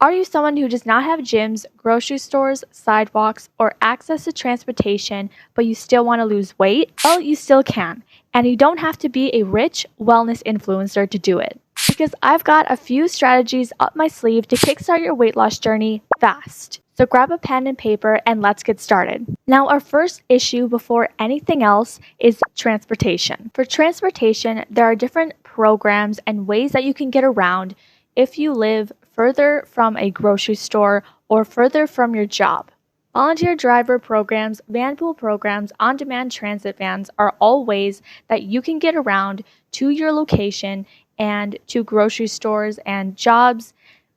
Are you someone who does not have gyms, grocery stores, sidewalks, or access to transportation, but you still want to lose weight? Well, you still can, and you don't have to be a rich wellness influencer to do it. Because I've got a few strategies up my sleeve to kickstart your weight loss journey fast. So grab a pen and paper and let's get started. Now, our first issue before anything else is transportation. For transportation, there are different programs and ways that you can get around if you live further from a grocery store or further from your job. Volunteer driver programs, vanpool programs, on-demand transit vans are all ways that you can get around to your location and to grocery stores and jobs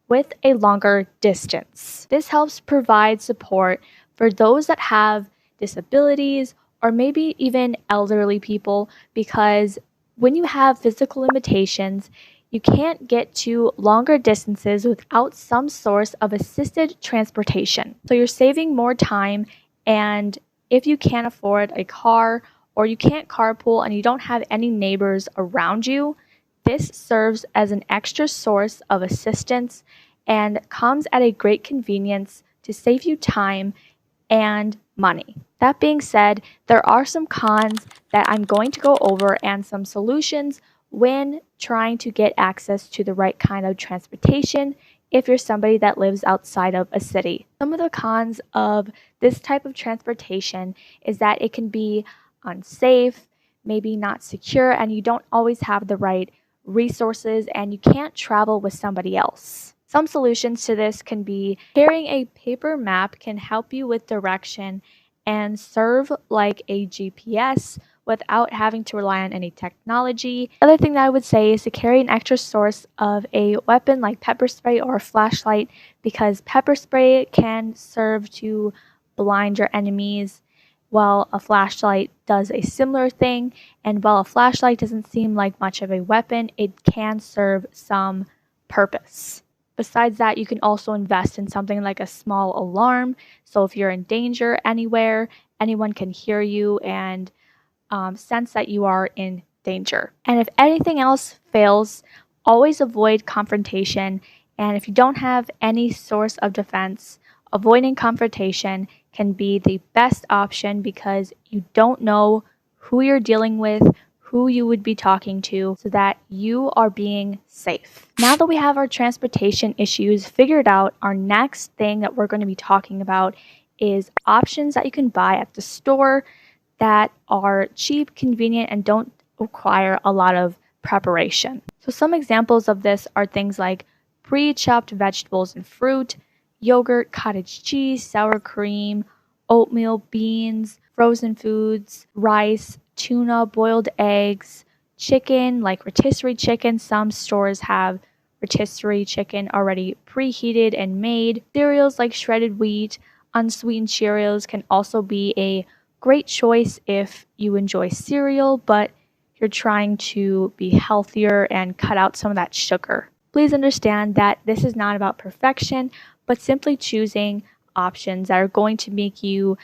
with a longer distance. This helps provide support for those that have disabilities or maybe even elderly people, because when you have physical limitations, you can't get to longer distances without some source of assisted transportation. So you're saving more time, and if you can't afford a car or you can't carpool and you don't have any neighbors around you, this serves as an extra source of assistance and comes at a great convenience to save you time and money. That being said, there are some cons that I'm going to go over and some solutions when trying to get access to the right kind of transportation if you're somebody that lives outside of a city. Some of the cons of this type of transportation is that it can be unsafe, maybe not secure, and you don't always have the right resources and you can't travel with somebody else. Some solutions to this can be carrying a paper map can help you with direction and serve like a GPS without having to rely on any technology. Other thing that I would say is to carry an extra source of a weapon like pepper spray or a flashlight, because pepper spray can serve to blind your enemies, while a flashlight does a similar thing. And while a flashlight doesn't seem like much of a weapon, it can serve some purpose. Besides that, you can also invest in something like a small alarm. So if you're in danger anywhere, anyone can hear you and sense that you are in danger. And if anything else fails, always avoid confrontation. And if you don't have any source of defense, avoiding confrontation can be the best option, because you don't know who you're dealing with, who you would be talking to, so that you are being safe. Now that we have our transportation issues figured out, our next thing that we're going to be talking about is options that you can buy at the store that are cheap, convenient, and don't require a lot of preparation. So some examples of this are things like pre-chopped vegetables and fruit, yogurt, cottage cheese, sour cream, oatmeal, beans, frozen foods, rice, tuna, boiled eggs, chicken like rotisserie chicken. Some stores have rotisserie chicken already preheated and made. Cereals like shredded wheat, unsweetened Cheerios can also be a great choice if you enjoy cereal, but you're trying to be healthier and cut out some of that sugar. Please understand that this is not about perfection, but simply choosing options that are going to make you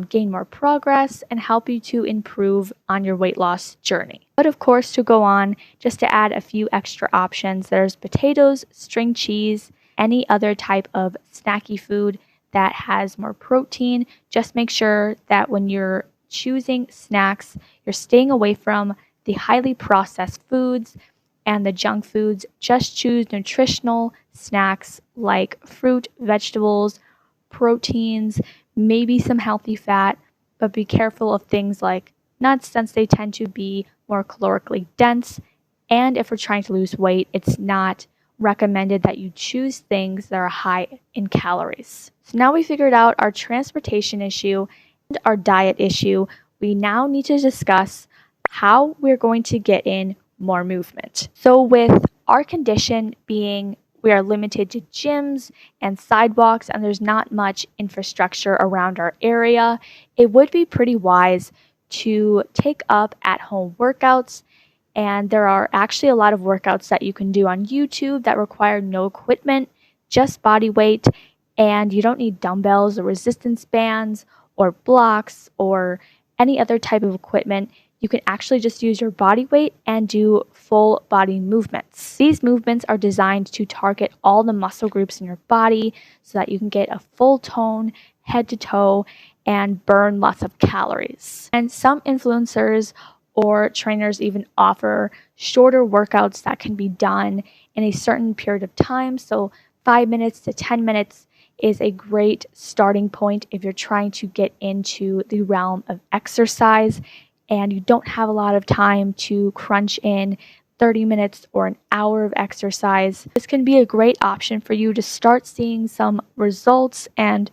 gain more progress and help you to improve on your weight loss journey. But of course, to go on, just to add a few extra options, there's potatoes, string cheese, any other type of snacky food that has more protein. Just make sure that when you're choosing snacks, you're staying away from the highly processed foods and the junk foods. Just choose nutritional snacks like fruit, vegetables, proteins, maybe some healthy fat, but be careful of things like nuts, since they tend to be more calorically dense. And if we're trying to lose weight, it's not recommended that you choose things that are high in calories. So now we figured out our transportation issue and our diet issue. We now need to discuss how we're going to get in more movement. So with our condition being we are limited to gyms and sidewalks, and there's not much infrastructure around our area, it would be pretty wise to take up at-home workouts. And there are actually a lot of workouts that you can do on YouTube that require no equipment, just body weight, and you don't need dumbbells or resistance bands or blocks or any other type of equipment. you can actually just use your body weight and do full body movements. These movements are designed to target all the muscle groups in your body so that you can get a full tone, head to toe, and burn lots of calories. And some influencers or trainers even offer shorter workouts that can be done in a certain period of time. So 5 minutes to 10 minutes is a great starting point if you're trying to get into the realm of exercise and you don't have a lot of time to crunch in 30 minutes or an hour of exercise. This can be a great option for you to start seeing some results and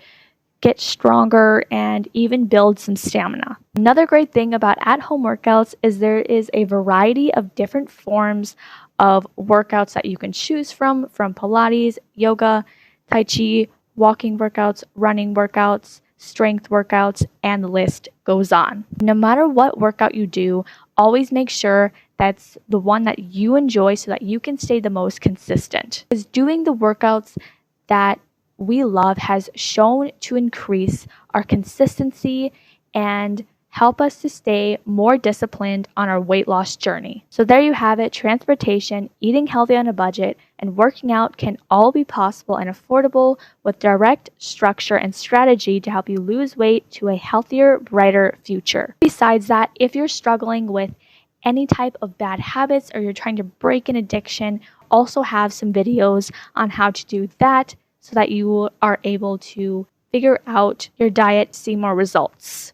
get stronger and even build some stamina. Another great thing about at-home workouts is there is a variety of different forms of workouts that you can choose from Pilates, yoga, Tai Chi, walking workouts, running workouts, strength workouts, and the list goes on. No matter what workout you do, always make sure that's the one that you enjoy so that you can stay the most consistent. Because doing the workouts that we love has shown to increase our consistency and help us to stay more disciplined on our weight loss journey. So there you have it. Transportation, eating healthy on a budget, and working out can all be possible and affordable with direct structure and strategy to help you lose weight to a healthier, brighter future. Besides that, if you're struggling with any type of bad habits or you're trying to break an addiction, also have some videos on how to do that so that you are able to figure out your diet, see more results.